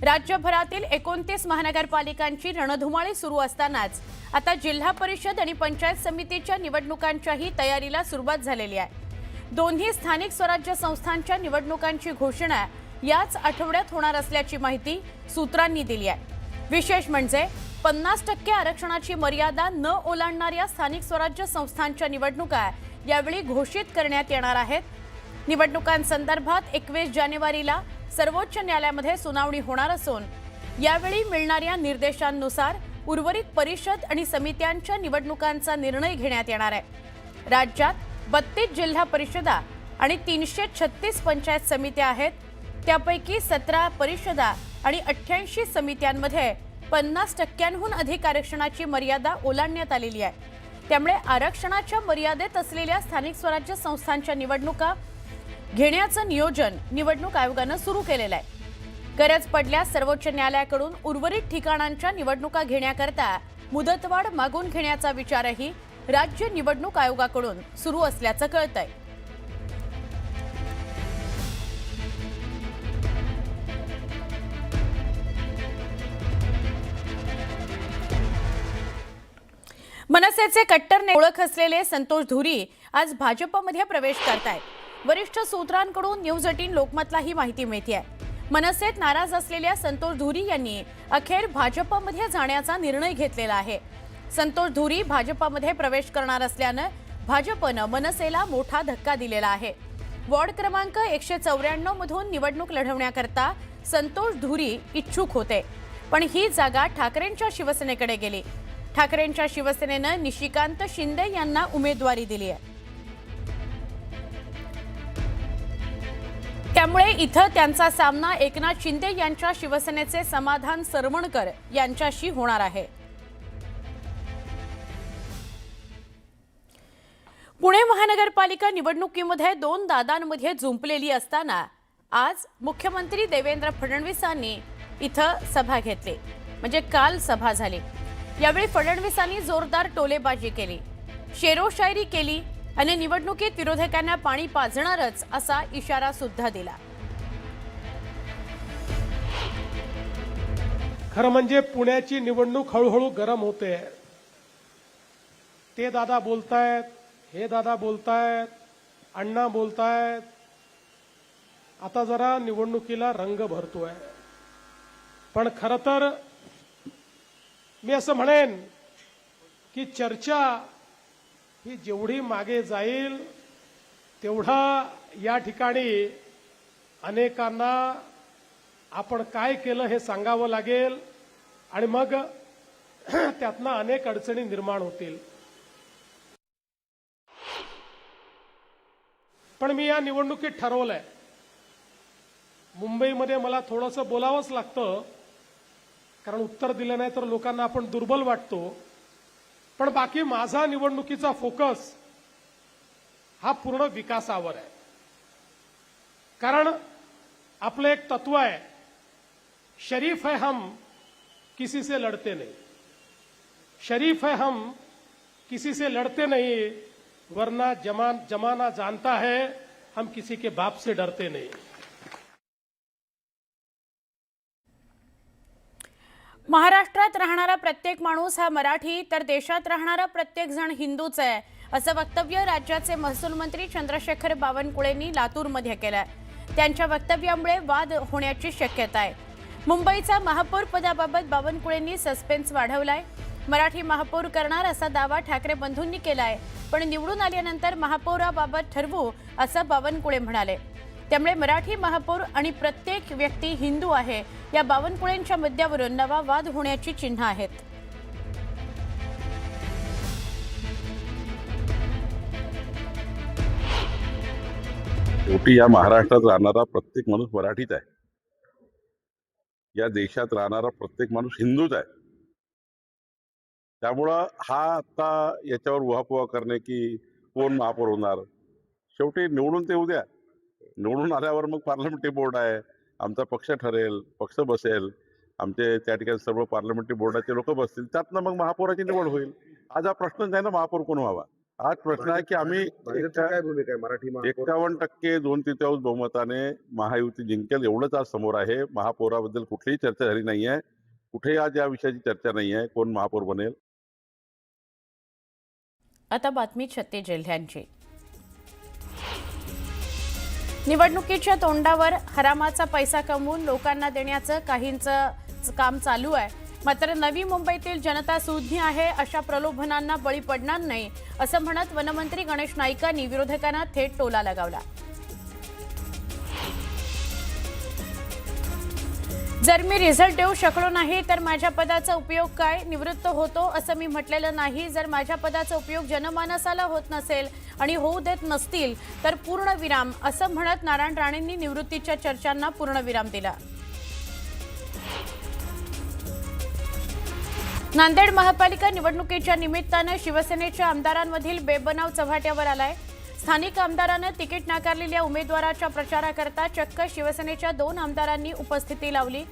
राज्यभरातील 29 महानगरपालिकांची रणधुमाळी सुरू असतानाच आता जिल्हा परिषद आणि पंचायत समितीच्या निवडणुकांच्याही तयारीला सुरुवात झालेली आहे। दोन्ही स्थानिक स्वराज्य संस्थांच्या निवडणुकांची घोषणा याच आठवड्यात होणार असल्याची माहिती सूत्रांनी दिली आहे। विशेष म्हणजे 50% आरक्षणाची मर्यादा न ओलांडणाऱ्या स्थानिक स्वराज्य संस्थांच्या निवडणुका यावेळी घोषित करण्यात येणार आहेत। निवडणुकांसंदर्भात 21 जानेवारीला सर्वोच्च न्यायालयामध्ये सुनावणी होणार असून यावेळी मिळणाऱ्या निर्देशांनुसार उर्वरित परिषद आणि समित्यांच्या निवडणुकांचा निर्णय घेण्यात येणार आहे। राज्यात 32 जिल्हा परिषदा आणि 336 पंचायत समित्या आहेत। त्यापैकी 17 परिषदा आणि 88 समित्यांमध्ये 50%हून अधिक आरक्षणाची मर्यादा ओलांडण्यात आलेली आहे। त्यामुळे आरक्षणाच्या मर्यादेत असलेल्या स्थानिक स्वराज्य संस्थांच्या निवडणुका घेण्याचं नियोजन निवडणूक आयोगाने सुरू केलेलं आहे। गरज पडल्यास सर्वोच्च न्यायालयाकडून उर्वरित ठिकाणांच्या निवडणुका घेण्याकरता मुदतवाढ मागून घेण्याचा विचारही राज्य निवडणूक आयोगाकडून सुरू असल्याचं कळतंय। मनसेचे कट्टर ओळख असलेले संतोष धुरी आज भाजपमध्ये प्रवेश करतायत। वरिष्ठ सूत्रांकडून न्यूज 18 लोकमतला ही माहिती मिळते आहे। मनसेत नाराज असलेल्या संतोष धुरी यांनी अखेर भाजपमध्ये जाण्याचा निर्णय घेतलेला आहे। संतोष धुरी भाजपमध्ये प्रवेश करणार असल्याने भाजपने मनसेला मोठा धक्का दिलेला आहे। वॉर्ड क्रमांक 194 मधून निवडणूक लढवण्याकरता संतोष धुरी इच्छुक होते, पण ही जागा ठाकरेंच्या शिवसेनेकडे गेली। ठाकरेंच्या शिवसेनेने निशिकांत शिंदे यांना उमेदवारी दिली आहे। त्यामुळे इथं त्यांचा सामना एकनाथ शिंदे यांच्या शिवसेनेचे समाधान सरवणकर यांच्याशी होणार आहे। पुणे महानगरपालिका निवडणुकीमध्ये 2 दादांमध्ये जुंपलेली असताना आज मुख्यमंत्री देवेंद्र फडणवीसांनी इथं सभा घेतली, म्हणजे काल सभा झाली। यावेळी फडणवीसांनी जोरदार टोलेबाजी केली, शेरोशायरी केली आणि निवडणुकीत विरोधकांना पाणी पाजणारच असा इशारा सुद्धा दिला। खरं म्हणजे पुण्याची निवडणूक हळूहळू गरम होते। ते दादा बोलतायत, हे दादा बोलतायत, अण्णा बोलतायत। आता जरा निवडणुकीला रंग भरतोय। पण खरं तर मी असं म्हणेन की चर्चा ही जेवढी मागे जाईल तेवढा या ठिकाणी अनेकांना आपण काय केलं हे सांगावं लागेल आणि मग त्यातनं अनेक अडचणी निर्माण होतील। पण मी या निवडणुकीत ठरवलंय, मुंबईमध्ये मला थोडंसं बोलावंच लागतं, कारण उत्तर दिलं नाही तर लोकांना आपण दुर्बल वाटतो। पण बाकी माझा निवडणुकीचा फोकस हा पूर्ण विकासावर आहे। कारण आपलं एक तत्व आहे, शरीफ है हम किसी से लड़ते नहीं, शरीफ है हम किसी से लड़ते नहीं, वरना जमाना जानता है हम किसी के बाप से डरते नहीं। महाराष्ट्रात राहणारा प्रत्येक माणूस हा मराठी तर देशात राहणारा प्रत्येक जण हिंदूच आहे, असं वक्तव्य राज्याचे महसूल मंत्री चंद्रशेखर बावनकुळेंनी लातूरमध्ये केलं। त्यांच्या वक्तव्यामुळे वाद होण्याची शक्यता आहे। मुंबईचा महापौर पदाबाबत बावनकुळेंनी सस्पेन्स वाढवलाय। मराठी महापौर करणार असा दावा ठाकरे बंधूंनी केलाय, पण निवडून आल्यानंतर महापौराबाबत ठरवू असं बावनकुळे म्हणाले। त्यामुळे मराठी महापौर आणि प्रत्येक व्यक्ती हिंदू आहे या बावनकुळेंच्या मुद्द्यावरून नवा वाद होण्याची चिन्ह आहेत। शेवटी या महाराष्ट्रात राहणारा प्रत्येक माणूस मराठीच आहे, या देशात राहणारा प्रत्येक माणूस हिंदूच आहे। त्यामुळं हा आता याच्यावर उहापोहा करणे की कोण महापौर होणार, शेवटी निवडून ते उद्या, निवडून आल्यावर मग पार्लमेंटरी बोर्ड आहे, आमचा पक्ष ठरेल, पक्ष बसेल, आमचे त्या ठिकाणी सर्व पार्लमेंटरी बोर्डाचे लोक बसतील, त्यातनं मग महापौराची निवड होईल। आज हा प्रश्नच नाही ना महापौर कोण व्हावा, आज प्रश्न आहे की आम्ही भाजपची काय भूमिका आहे मराठी महापौर 51% 2/3 बहुमताने महायुती जिंकेल एवढंच आज समोर आहे. महापौराबद्दल कुठलीही चर्चा झाली नाहीये. कुठेही आज या विषयाची चर्चा नाहीये. कोण महापौर बनेल. आता बातमी 36 जिल्ह्यांची. निवडणुकीच्या तोंडावर हरामाचा पैसा कमवून लोकांना देण्याचं काहींचं काम चालू आहे. मात्र नवी मुंबईतील जनता सुज्ञ आहे, अशा प्रलोभनांना बळी पडणार नाही असं म्हणत वनमंत्री गणेश नाईकांनी विरोधकांना थेट टोला लगावला. जर मी रिझल्ट देऊ शकलो नाही तर माझ्या पदाचा उपयोग काय? निवृत्त होतो असं मी म्हटलेलं नाही. जर माझ्या पदाचा उपयोग जनमानसाला होत नसेल आणि होऊ देत नसतील तर पूर्णविराम असं म्हणत नारायण राणेंनी निवृत्तीच्या चर्चांना पूर्णविराम दिला. नांदेड महापालिका निवडणुकीच्या निमित्तानं शिवसेनेच्या आमदारांमधील बेबनाव चव्हाट्यावर आलाय. स्थानिक आमदारांना तिकीट नाकारलेल्या उमेदवाराच्या प्रचाराकरता चक्क शिवसेनेच्या 2 आमदारांनी उपस्थिती लावली.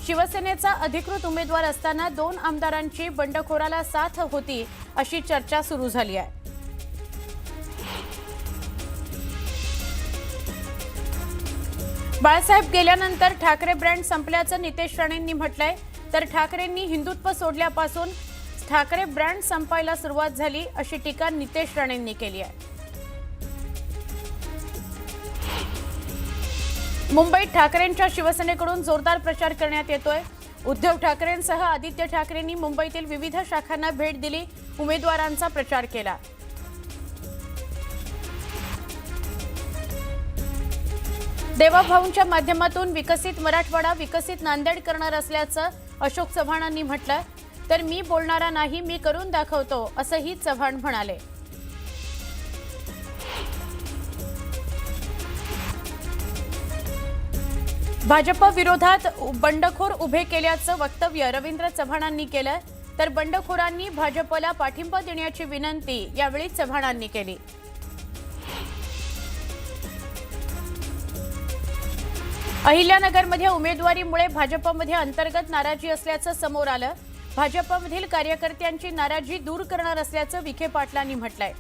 शिवसेनेचा अधिकृत उमेदवार असताना 2 आमदारांची बंडखोराला साथ होती अशी चर्चा सुरू झाली आहे. बाळासाहेब गेल्यानंतर ठाकरे ब्रँड संपल्याचं नितेश राणेंनी म्हटलंय. तर ठाकरेंनी हिंदुत्व सोडल्यापासून ठाकरे ब्रँड संपायला सुरुवात झाली अशी टीका नितेश राणेंनी केली आहे. मुंबईत ठाकरेंच्या शिवसेनेकडून जोरदार प्रचार करण्यात येतोय. उद्धव ठाकरेंसह आदित्य ठाकरेंनी मुंबईतील विविध शाखांना भेट दिली, उमेदवारांचा प्रचार केला. देवाभाऊंच्या माध्यमातून विकसित मराठवाडा, विकसित नांदेड करणार असल्याचं अशोक चव्हाणांनी म्हटलं. तर मी बोलणारा नाही, मी करून दाखवतो असंही चव्हाण म्हणाले. भाजप विरोधात बंडखोर उभे केल्याचं वक्तव्य रवींद्र चव्हाणांनी केलं. तर बंडखोरांनी भाजपला पाठिंबा देण्याची विनंती यावेळी चव्हाणांनी केली. अहिल्यानगरमध्ये उमेदवारीमुळे भाजपमध्ये अंतर्गत नाराजी असल्याचं समोर आलं. भाजपमधील कार्यकर्त्यांची नाराजी दूर करणार असल्याचं विखे पाटलांनी म्हटलंय.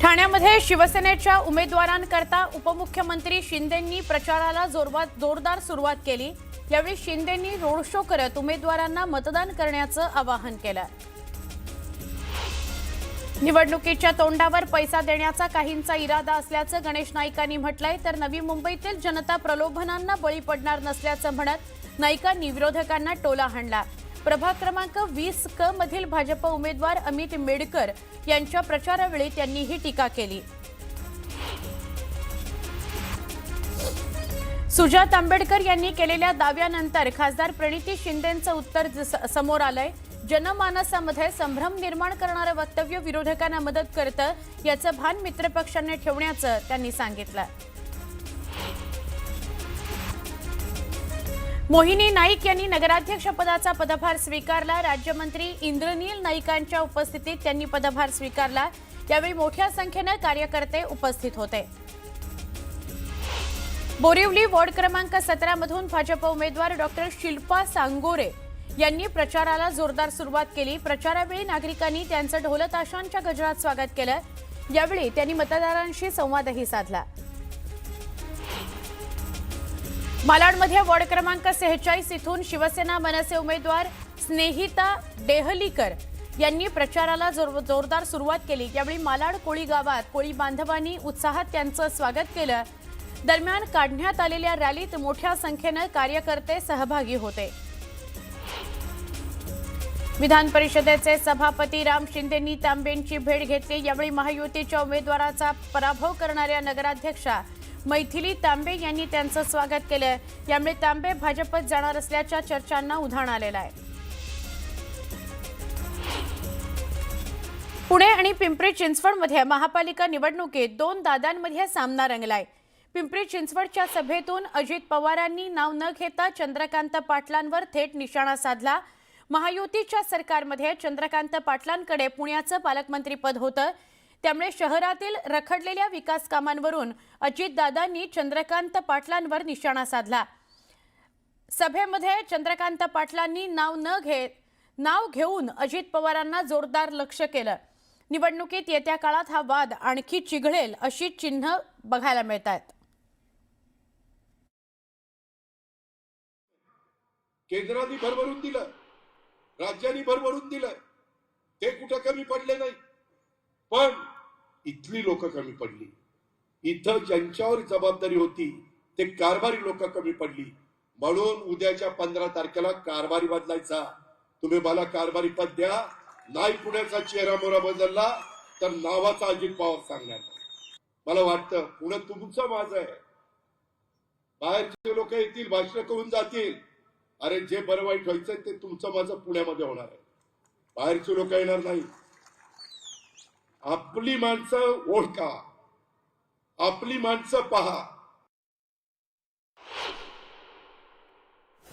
ठाण्यामध्ये शिवसेनेच्या उमेदवारांकरता उपमुख्यमंत्री शिंदेंनी प्रचाराला जोरदार सुरुवात केली. यावेळी शिंदेंनी रोड शो करत उमेदवारांना मतदान करण्याचं आवाहन केलं. निवडणुकीच्या तोंडावर पैसा देण्याचा काहींचा इरादा असल्याचं गणेश नाईकांनी म्हटलंय. तर नवी मुंबईतील जनता प्रलोभनांना बळी पडणार नसल्याचं म्हणत नाईकांनी विरोधकांना टोला हाणला. प्रभाग क्रमांक 20 क मधील भाजप उमेदवार अमित मेडकर यांच्या प्रचारावेळी त्यांनी ही टीका केली. सुजात आंबेडकर यांनी केलेल्या दाव्यानंतर खासदार प्रणिती शिंदेंचं उत्तर समोर आलंय. जनमानसामध्ये संभ्रम निर्माण करणारं वक्तव्य विरोधकांना मदत करतं, याचं भान मित्रपक्षांनी ठेवण्याचं त्यांनी सांगितलं. मोहिनी नाईक यांनी नगराध्यक्षपदाचा पदभार स्वीकारला. राज्यमंत्री इंद्रनील नाईकांच्या उपस्थितीत त्यांनी पदभार स्वीकारला. यावेळी मोठ्या संख्येने कार्यकर्ते उपस्थित होते. बोरिवली वॉर्ड क्रमांक 17 मधून भाजप उमेदवार डॉक्टर शिल्पा सांगोरे यांनी प्रचाराला जोरदार सुरुवात केली. प्रचारावेळी नागरिकांनी त्यांचं ढोलताशांच्या गजरात स्वागत केलं. यावेळी त्यांनी मतदारांशी संवादही साधला. मालाडमध्ये वॉर्ड क्रमांक 46 इथून शिवसेना मनसे उमेदवार स्नेहिता डेहलीकर यांनी प्रचाराला जोरदार सुरुवात केली. यावेळी मालाड कोळी गावात कोळी बांधवांनी उत्साहात त्यांचं स्वागत केलं. दरम्यान काढण्यात आलेल्या रॅलीत मोठ्या संख्येने कार्यकर्ते सहभागी होते. विधान परिषदेचे सभापती राम शिंदेंनी तांबेंची भेट घेतली. यावेळी महायुतीच्या उमेदवाराचा पराभव करणाऱ्या नगराध्यक्षा मैथिली तांबे यांनी त्यांचं स्वागत केलं. यामुळे तांबे भाजपत जाणार असल्याच्या चर्चांना उधाण आलेलं आहे. पुणे आणि पिंपरी चिंचवडमध्ये महापालिका निवडणुकीत 2 दादांमध्ये सामना रंगलाय. पिंपरी चिंचवडच्या सभेतून अजित पवारांनी नाव न घेता चंद्रकांत पाटलांवर थेट निशाणा साधला. महायुतीच्या सरकारमध्ये चंद्रकांत पाटलांकडे पुण्याचं पालकमंत्रीपद होतं. त्यामुळे शहरातील रखडलेल्या विकास कामांवरून अजितदादांनी चंद्रकांत पाटलांवर निशाणा साधला. सभेमध्ये चंद्रकांत पाटलांनी नाव घेऊन अजित पवारांना जोरदार लक्ष्य केलं. निवडणुकीत येत्या काळात हा वाद आणखी चिघळेल अशी चिन्ह बघायला मिळतात. केंद्राने भरभरून दिलं, राज्यांनी भरभरून दिलं, ते कुठं कमी पडले नाही. पण इथली लोक कमी पडली. इथं ज्यांच्यावर जबाबदारी होती ते कारभारी लोक कमी पडली. म्हणून उद्याच्या 15 तारखेला कारभारी बदलायचा. तुम्ही मला कारभारी पद द्या. नाही पुण्याचा चेहरा मोहरा बदलला तर नावाचा अजित पवार सांगणार. मला वाटतं पुणे तुमचं माझं आहे. बाहेरचे लोक येतील, भाषण करून जातील. अरे जे बरं वाईट व्हायचंय ते तुमचं माझं पुण्यामध्ये होणार आहे. बाहेरचे लोक येणार नाही. आपली माणसं ओळखा, आपली माणसं पहा.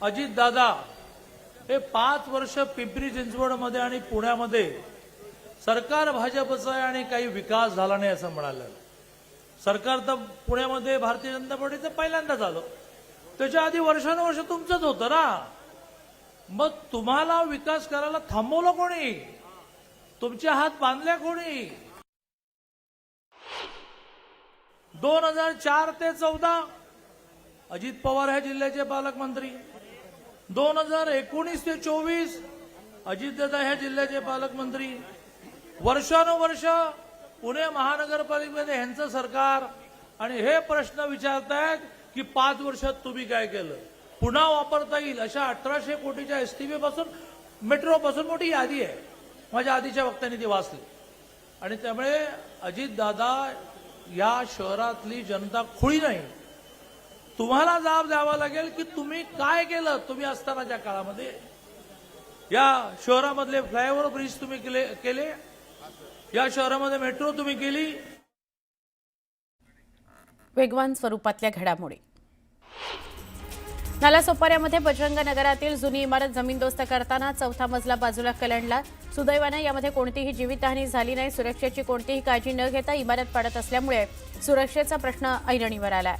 अजित दादा हे 5 वर्ष पिंपरी चिंचवडमध्ये आणि पुण्यामध्ये सरकार भाजपचं आहे आणि काही विकास झाला नाही असं म्हणाले. सरकार तर पुण्यामध्ये भारतीय जनता पार्टीचं पहिल्यांदाच आलं. त्याच्या आधी वर्षानुवर्ष तुमचंच होतं ना. मग तुम्हाला विकास करायला थांबवलं कोणी? तुमचे हात बांधले कोणी? 2004 ते 14 अजित पवार हे जिल्ह्याचे पालकमंत्री. 2019 ते 24 अजितदादा ह्या जिल्ह्याचे पालकमंत्री. वर्षानुवर्ष पुणे महानगरपालिकेमध्ये ह्यांचं सरकार आणि हे प्रश्न विचारतायत की 5 वर्षात तुम्ही काय केलं. पुन्हा वापरता येईल अशा 1800 कोटीच्या एसटीबी पासून मेट्रो पासून मोठी यादी आहे. माझ्या आधीच्या वक्त्यांनी ती वाचली. आणि त्यामुळे अजितदादा या शहरातली जनता खुळी नाही. तुम्हाला जबाब द्यावा लागेल की तुम्ही काय केलं. तुम्ही असतानाच्या काळामध्ये या शहरामधले फ्लायओव्हर ब्रिज तुम्ही केले, या शहरामध्ये मेट्रो तुम्ही केली. वेगवान स्वरूपातल्या घडामोडी. नालासोपाऱ्यामध्ये बजरंग नगरातील जुनी इमारत जमीनदोस्त करताना 4था मजला बाजूला कलंडला. सुदैवाने यामध्ये कोणतीही जीवितहानी झाली नाही. सुरक्षेची कोणतीही काळजी न घेता इमारत पाडत असल्यामुळे सुरक्षेचा प्रश्न ऐरणीवर आला.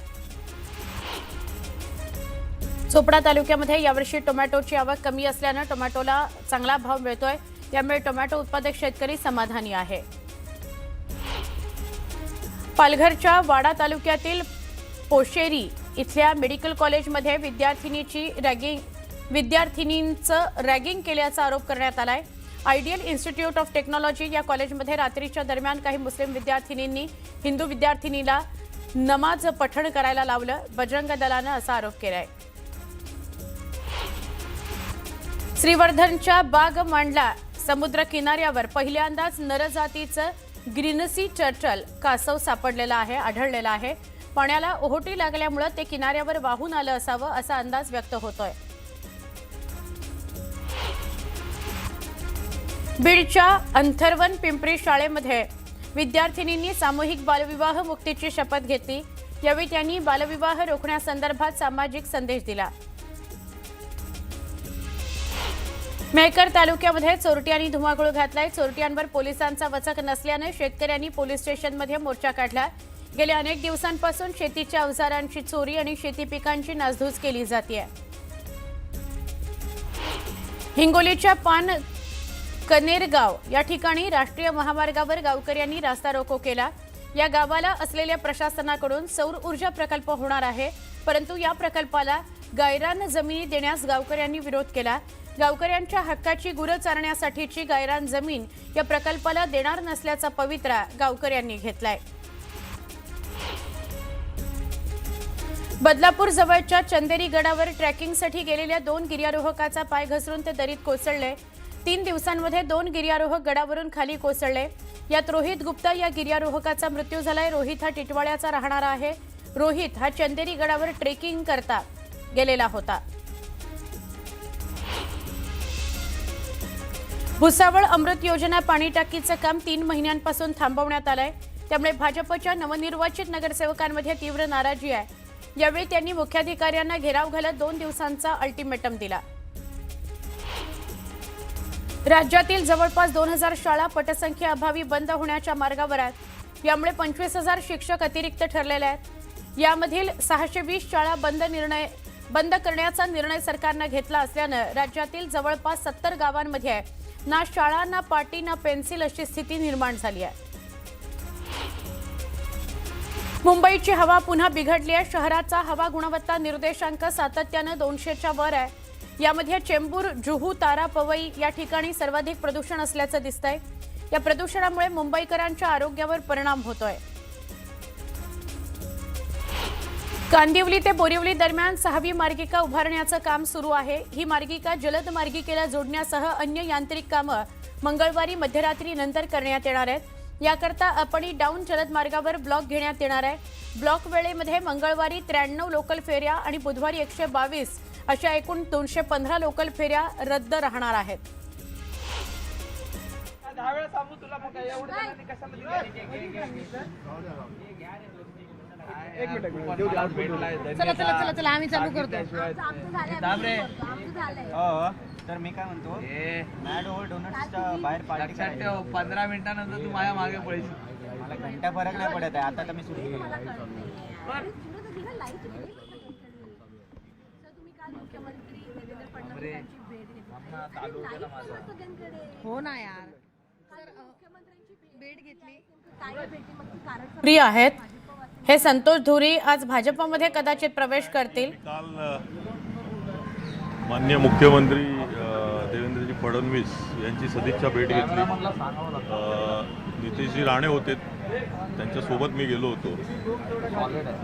चोपडा तालुक्यामध्ये यावर्षी टोमॅटोची आवक कमी असल्यानं टोमॅटोला चांगला भाव मिळतोय. त्यामुळे टोमॅटो उत्पादक शेतकरी समाधानी आहे. पालघरच्या वाडा तालुक्यातील पोशेरी इथल्या मेडिकल कॉलेजमध्ये विद्यार्थिनींचं रॅगिंग केल्याचा आरोप करण्यात आलाय. आयडियल इन्स्टिट्यूट ऑफ टेक्नॉलॉजी या कॉलेजमध्ये रात्रीच्या दरम्यान काही मुस्लिम विद्यार्थिनींनी हिंदू विद्यार्थिनीला नमाज पठण करायला लावलं. बजरंग दलानं असा आरोप केलाय. श्रीवर्धनच्या बाग मांडला समुद्र किनाऱ्यावर पहिल्यांदाच नरजातीचं ग्रीनसी टर्टल कासव आढळलेला आहे. पाण्याला ओहोटी लागल्यामुळे ते किनाऱ्यावर वाहून आलं असावं असा अंदाज व्यक्त होतोय. बीडच्या अंथरवन पिंपरी शाळेमध्ये विद्यार्थिनींनी सामूहिक बालविवाह मुक्तीची शपथ घेतली. यावेळी त्यांनी बालविवाह रोखण्यासंदर्भात सामाजिक संदेश दिला. मेहकर तालुक्यामध्ये चोरट्यांनी धुमाकूळ घातलाय. चोरट्यांवर पोलिसांचा वचक नसल्याने शेतकऱ्यांनी पोलीस स्टेशनमध्ये मोर्चा काढला. गेल्या अनेक दिवसांपासून शेतीच्या अवजारांची चोरी आणि शेती पिकांची नासधूस केली जाते. हिंगोलीच्या पान कनेरगाव या ठिकाणी राष्ट्रीय महामार्गावर गावकऱ्यांनी रास्ता रोको केला. या गावाला असलेल्या प्रशासनाकडून सौर ऊर्जा प्रकल्प होणार आहे, परंतु या प्रकल्पाला गायरान जमिनी देण्यास गावकऱ्यांनी विरोध केला. गावकऱ्यांच्या हक्काची गुरं चारण्यासाठीची गायरान जमीन या प्रकल्पाला देणार नसल्याचा पवित्रा गावकऱ्यांनी घेतलाय. बदलापूर जवळच्या चंदेरी गडावर ट्रेकिंगसाठी गेलेल्या 2 गिर्यारोहकाचा पाय घसरून ते दरीत कोसळले. 3 दिवसांमध्ये 2 गिर्यारोहक गडावरून खाली कोसळले. यात रोहित गुप्ता या गिर्यारोहकाचा मृत्यू झालाय. रोहित हा टिटवाळ्याचा राहणारा आहे. रोहित हा चंदेरी गडावर ट्रेकिंग करता गेलेला होता. भुसावळ अमृत योजना पाणी टाकीचं काम 3 महिन्यांपासून थांबवण्यात आलंय. त्यामुळे भाजपच्या नवनिर्वाचित नगरसेवकांमध्ये तीव्र नाराजी आहे. यावेळी त्यांनी मुख्याधिकाऱ्यांना घेराव घालत 2 दिवसांचा अल्टिमेटम दिला. राज्यातील जवळपास 2000 शाळा पटसंख्येअभावी बंद होण्याच्या मार्गावर आहेत. यामुळे 25,000 शिक्षक अतिरिक्त ठरलेले आहेत. यामधील 620 शाळा बंद निर्णय बंद करण्याचा निर्णय सरकारनं घेतला असल्यानं राज्यातील जवळपास 70 गावांमध्ये ना शाळा ना पाटी ना पेन्सिल अशी स्थिती निर्माण झाली आहे. मुंबईची हवा पुन्हा बिघडली आहे. शहराचा हवा गुणवत्ता निर्देशांक सातत्यानं 200च्या वर आहे. यामध्ये चेंबूर, जुहू, तारा, पवई या ठिकाणी सर्वाधिक प्रदूषण असल्याचं दिसतंय. या प्रदूषणामुळे मुंबईकरांच्या आरोग्यावर परिणाम होतोय. कांदिवली ते बोरिवली दरम्यान 6वी मार्गिका उभारण्याचं काम सुरू आहे. ही मार्गिका जलद मार्गिकेला जोडण्यासह अन्य यांत्रिक कामं मंगळवारी मध्यरात्रीनंतर करण्यात येणार आहेत. याकरता अप आणि डाऊन जलद मार्गावर ब्लॉक घेण्यात येणार आहे. ब्लॉक वेळेमध्ये मंगळवारी 93 लोकल फेऱ्या आणि बुधवारी 122 अशा एकूण 215 लोकल फेऱ्या रद्द राहणार आहेत. चला चला चला आम्ही चालू करतो. तर मी काय म्हणतो मॅड ओव्हर डोनट्सच्या बाहेर पार्टी करायची. 15 मिनिटानंतर तू माझ्या मागे पळशील. मला घंटा फरक नाही पडत आहे. आता तर मी सुरू केली. हो ना यार, भेट घेतली. प्रिय आहेत. हे संतोष धुरी आज भाजपमध्ये कदाचित प्रवेश करतील. काल माननीय मुख्यमंत्री देवेंद्रजी फडणवीस यांची सदिच्छा भेट घेतली. नितेशजी राणे होते, त्यांच्यासोबत मी गेलो होतो.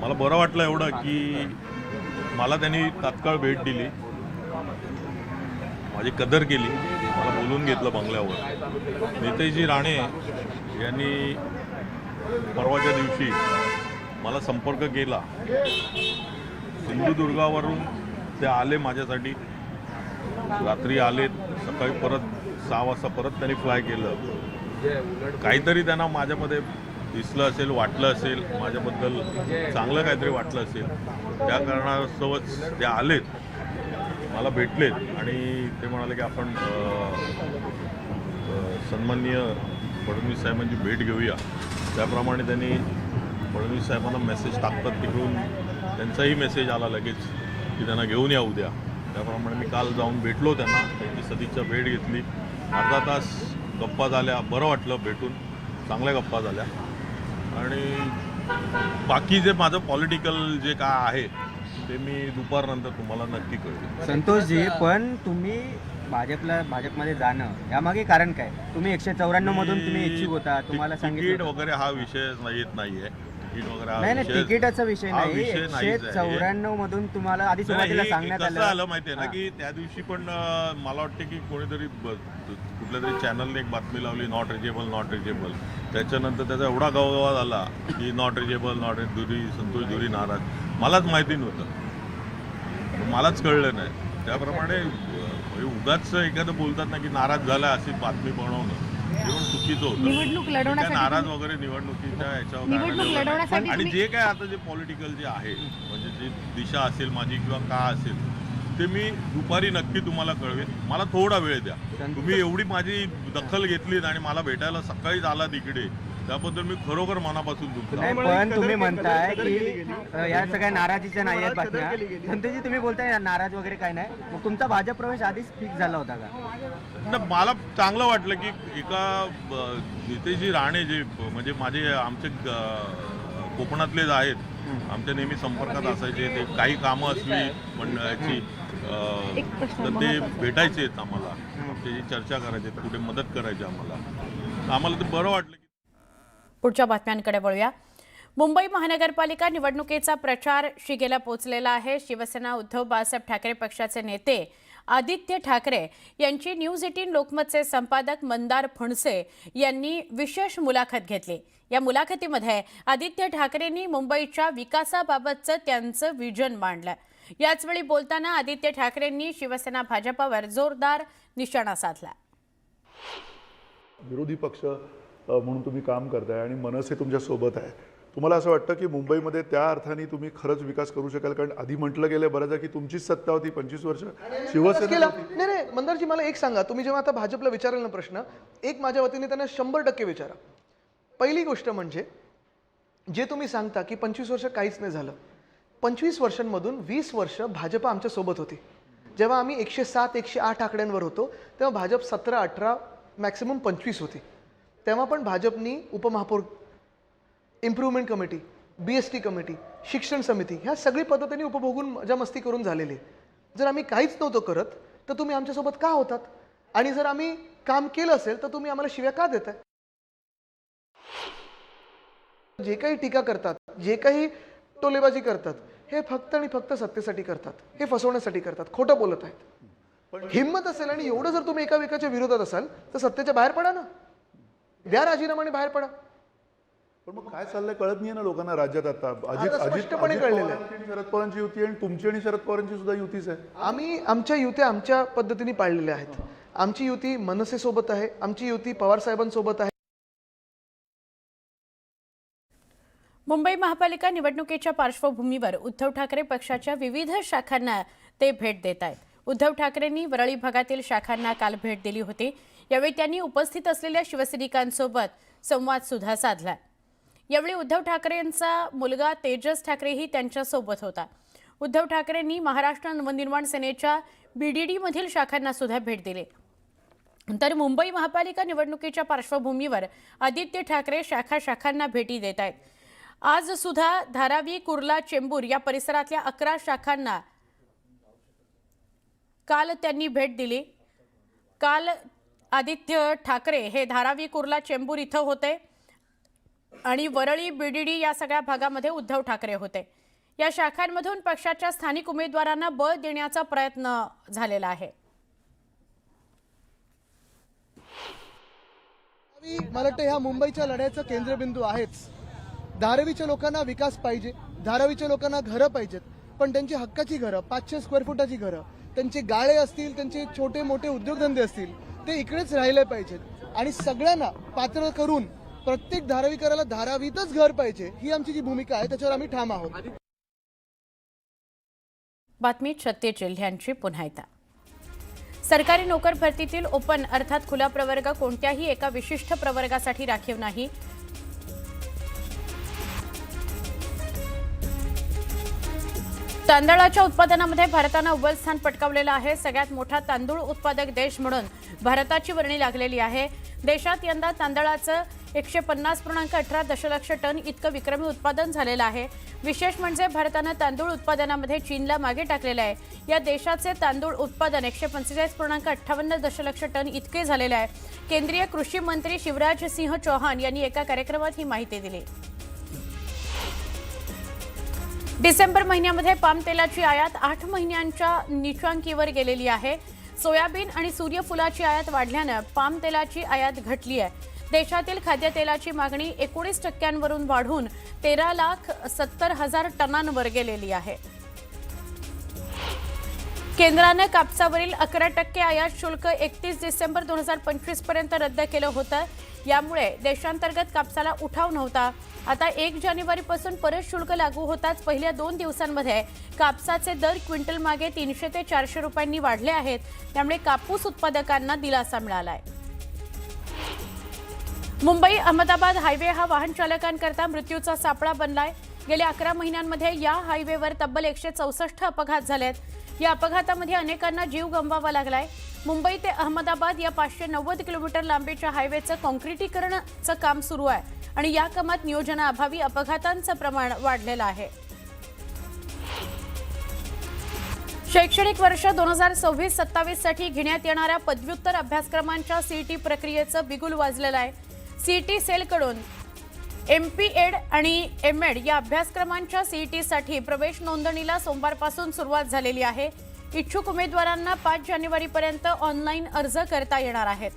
मला बरं वाटलं एवढं की मला त्यांनी तात्काळ भेट दिली, माझी कदर केली, मला बोलून घेतलं बंगल्यावर. नितेशजी राणे यांनी परवाच्या दिवशी मला संपर्क केला. सिंधुदुर्गावरून ते आले माझ्यासाठी, रात्री आले, सकाळी परत 6 वाजता परत त्यांनी फ्लाय केलं. काहीतरी त्यांना माझ्यामध्ये दिसलं असेल, वाटलं असेल, माझ्याबद्दल चांगलं काहीतरी वाटलं असेल. त्या कारणास्तवच ते आलेत, मला भेटलेत आणि ते म्हणाले की आपण सन्माननीय फडणवीस साहेबांची भेट घेऊया. त्याप्रमाणे त्यांनी फडणवीस साहेबांना मेसेज टाकतात तिकडून त्यांचाही मेसेज आला लगेच की त्यांना घेऊन या उद्या. त्याप्रमाणे मी काल जाऊन भेटलो त्यांना, त्यांची सदिच्छा भेट घेतली. अर्धा तास गप्पा झाल्या, बरं वाटलं भेटून, चांगल्या गप्पा झाल्या. आणि बाकी जे माझं पॉलिटिकल जे काय आहे ते मी दुपारनंतर तुम्हाला नक्की कळेल. संतोषजी, पण तुम्ही भाजपमध्ये जाणं यामागे कारण काय? तुम्ही 194 मधून तुम्ही इच्छुक होता, तुम्हाला तिकीट सांगितलं वगैरे हा विषय येत नाहीये. तिकीट वगैरे हा नाही विषय- तिकिटाचा विषय हा नाही. विषय नाहीच आहे. 194 मधून तुम्हाला आधी सुरुवातीला नाही, सांगण्यात कसं आलं. आलं माहितीये ना की त्या दिवशी पण मला वाटतं की कोणीतरी कुठल्या तरी चॅनलने एक बातमी लावली, नॉट रिजेबल नॉट रिजेबल. त्याच्यानंतर त्याचा एवढा गवगवा झाला की नॉट रिजेबल नॉट धुरी, संतोष धुरी नाराज. मलाच माहिती नव्हतं, मलाच कळलं नाही. त्याप्रमाणे उगाच एखादं बोलतात ना की नाराज झाला अशी बातमी बनवणं जेवण चुकीचं होतं. निवडणूक लढवण्यासाठी नाराज वगैरे निवडणुकीच्या याच्यावर निवडणूक काय नाही. लढवण्यासाठी आणि तुम्ही- जे काय आता जे पॉलिटिकल जे आहे, म्हणजे जी दिशा असेल माझी किंवा का असेल, ते मी दुपारी नक्की तुम्हाला कळवेन. मला थोडा वेळ द्या. तुम्ही एवढी माझी दखल घेतलीत आणि मला भेटायला सकाळीच आलात इकडे, त्याबद्दल मी खरोखर मनापासून तुमचा नाही, पण तुम्ही म्हणताय की या सगळ्या नाराजीच्या नाही आहेत बातम्या. संतोषजी, तुम्ही बोलताय नाराज वगैरे काय नाही. मग तुमचा भाजप प्रवेश आधीच फिक्स झाला होता का? मला चांगलं वाटलं की एका नितेशजी राणे जे म्हणजे माझे आमचे कोकणातलेच आहेत, आमच्या नेहमी संपर्कात असायचे. ते काही कामं असली मंडळाची तर ते भेटायचे आम्हाला, त्याची चर्चा करायचे, कुठे मदत करायची आम्हाला ते बरं वाटलं. पुढच्या बातम्यांकडे वळूया. मुंबई महानगरपालिका निवडणुकीचा प्रचार शिगेला पोहोचलेला आहे. शिवसेना उद्धव बाळासाहेब ठाकरे पक्षाचे नेते आदित्य ठाकरे यांची न्यूज 18 लोकमतचे संपादक मंदार फणसे यांनी विशेष मुलाखत घेतली. या मुलाखतीमध्ये आदित्य ठाकरेंनी मुंबईच्या विकासाबाबतचं त्यांचं विजन मांडलं. याचवेळी बोलताना आदित्य ठाकरेंनी शिवसेना भाजपावर जोरदार निशाणा साधला. विरोधी पक्ष म्हणून तुम्ही काम करताय आणि मनसे तुमच्या सोबत आहे. तुम्हाला असं वाटतं की मुंबईमध्ये त्या अर्थाने तुम्ही खरंच विकास करू शकाल? कारण आधी म्हटलं गेलं बरंच आहे की तुमचीच सत्ता होती 25 वर्ष शिवसेना. नाही मंदारजी, मला एक सांगा, तुम्ही जेव्हा आता भाजपला विचाराल ना प्रश्न, एक माझ्या वतीने त्यांना 100% विचारा. पहिली गोष्ट म्हणजे जे तुम्ही सांगता की 25 वर्ष काहीच नाही झालं, 25 वर्षांमधून 20 वर्ष भाजप आमच्या सोबत होती. जेव्हा आम्ही 107, 108 आकड्यांवर होतो तेव्हा भाजप 17, 18 मॅक्सिमम 25 होती. तेव्हा पण भाजपनी उपमहापौर, इम्प्रूव्हमेंट कमिटी, BST कमिटी, शिक्षण समिती ह्या सगळी पद्धतीने त्यांनी उपभोगून मजा मस्ती करून झालेली. जर आम्ही काहीच नव्हतो करत तर तुम्ही आमच्यासोबत का होतात? आणि जर आम्ही काम केलं असेल तर तुम्ही आम्हाला शिव्या का देताय? जे काही टीका करतात, जे काही टोलेबाजी करतात, हे फक्त आणि फक्त सत्तेसाठी करतात, हे फसवण्यासाठी करतात, खोटं बोलत आहेत. पण हिंमत असेल आणि एवढं जर तुम्ही एकामेकाच्या विरोधात असाल तर सत्तेच्या बाहेर पडा ना, द्या राजीनामा आणि बाहेर पडा. पण मग काय चाललंय कळत नाही ना लोकांना राज्यात. आता स्पष्टपणे कळलेलं आहे. आणि शरद पवारांची युती आणि तुमची आणि शरद पवारांची सुद्धा युतीच आहे. आम्ही आमच्या युत्या आमच्या पद्धतीने पाळलेल्या आहेत. आमची युती मनसेसोबत आहे, आमची युती पवार साहेबांसोबत आहे. मुंबई महापालिका निवडणुकीच्या पार्श्वभूमीवर उद्धव ठाकरे पक्षाच्या विविध शाखांना ते भेट देत आहेत. उद्धव ठाकरेंनी वरळी भागातील शाखांना काल भेट दिली होती. यावेळी त्यांनी उपस्थित असलेल्या शिवसैनिकांसोबत संवाद सुद्धा साधला. यावेळी उद्धव ठाकरेंचा मुलगा तेजस ठाकरेही त्यांच्यासोबत होता. उद्धव ठाकरेंनी महाराष्ट्र नवनिर्माण सेनेच्या BDD मधील शाखांना सुद्धा भेट दिली. तर मुंबई महापालिका निवडणुकीच्या पार्श्वभूमीवर आदित्य ठाकरे शाखांना भेटी देत आहेत. आज सुद्धा धारावी, कुर्ला, चेंबूर या परिसरातल्या 11 शाखांना काल त्यांनी भेट दिली. काल आदित्य ठाकरे हे धारावी, कुर्ला, चेंबूर इथं होते आणि वरळी, BDD या सगळ्या भागामध्ये उद्धव ठाकरे होते. या शाखांमधून पक्षाच्या स्थानिक उमेदवारांना बळ देण्याचा प्रयत्न झालेला आहे. मला वाटतं ह्या मुंबईच्या लढ्याचं केंद्रबिंदू आहेच. धारावीच्या लोकांना विकास पाहिजे, धारावीच्या लोकांना घरं पाहिजेत, पण त्यांची हक्काची घरं, 500 स्क्वेअर फुटाची घरं, त्यांचे गाळे असतील, त्यांचे छोटे मोठे उद्योगधंदे असतील, ते इकडेच राहिले पाहिजेत. आणि सगळ्यांना पात्र करून प्रत्येक धारावीकराला धारावीतच घर पाहिजे, ही आमची जी भूमिका आहे त्याच्यावर आम्ही ठाम आहोत. बातमी 36 जिल्ह्यांची पुन्हा एकदा. सरकारी नोकर भरतीतील ओपन अर्थात खुला प्रवर्ग कोणत्याही एका विशिष्ट प्रवर्गासाठी राखीव नाही. तांदळाच्या उत्पादनामध्ये भारतानं अव्वल स्थान पटकावलेलं आहे. सगळ्यात मोठा तांदूळ उत्पादक देश म्हणून भारताची वर्णी लागलेली आहे. देशात यंदा तांदळाचं 150.18 दशलक्ष टन इतकं विक्रमी उत्पादन झालेलं आहे. विशेष म्हणजे भारतानं तांदूळ उत्पादनामध्ये चीनला मागे टाकलेलं आहे. या देशाचे तांदूळ उत्पादन 145.58 दशलक्ष टन इतके झालेले आहे. केंद्रीय कृषी मंत्री शिवराज सिंह चौहान यांनी एका कार्यक्रमात ही माहिती दिली. डिसेंबर महिन्यामध्ये पाम तेलाची आयात 8 महिन्यांच्या नीचांकीवर गेलेली आहे. सोयाबीन आणि सूर्यफुलाची आयात वाढल्यानं पाम तेलाची आयात घटली आहे. देशातील खाद्यतेलाची मागणी 19% वाढून 13,70,000 टनांवर गेलेली आहे. केंद्राने कापसावरील 11% आयात शुल्क 31 डिसेंबर 2025 पर्यंत रद्द केलं होतं. यामुळे देशांतर्गत कापसाला उठाव नव्हता. आता 1 जानेवारीपासून परत शुल्क लागू होताच पहिल्या 2 दिवसांमध्ये कापसाचे दर क्विंटल मागे 300 ते 400 रुपयांनी वाढले आहेत. त्यामुळे कापूस उत्पादकांना दिलासा मिळालाय. मुंबई अहमदाबाद हायवे हा वाहन चालकांकरता मृत्यूचा सापळा बनलाय. गेल्या 11 महिन्यांमध्ये या हायवेवर तब्बल 164 अपघात झालेत. या अपघातामध्ये अनेकांना जीव गमवावा लागलाय. मुंबई ते अहमदाबाद या 590 किलोमीटर लांबीच्या हायवेचं काँक्रिटीकरणाचं काम सुरू आहे आणि या कामात नियोजनाअभावी अपघातांचं प्रमाण वाढलेलं आहे. शैक्षणिक वर्ष 2026-27 साठी घेण्यात येणाऱ्या पदव्युत्तर अभ्यासक्रमांच्या CET प्रक्रियेचं बिगुल वाजलेलं आहे. CET सेलकडून MP.Ed आणि M.Ed या अभ्यासक्रमांच्या CET साठी प्रवेश नोंदणीला सोमवारपासून सुरुवात झालेली आहे. इच्छुक उमेदवारांना 5 जानेवारीपर्यंत ऑनलाईन अर्ज करता येणार आहेत.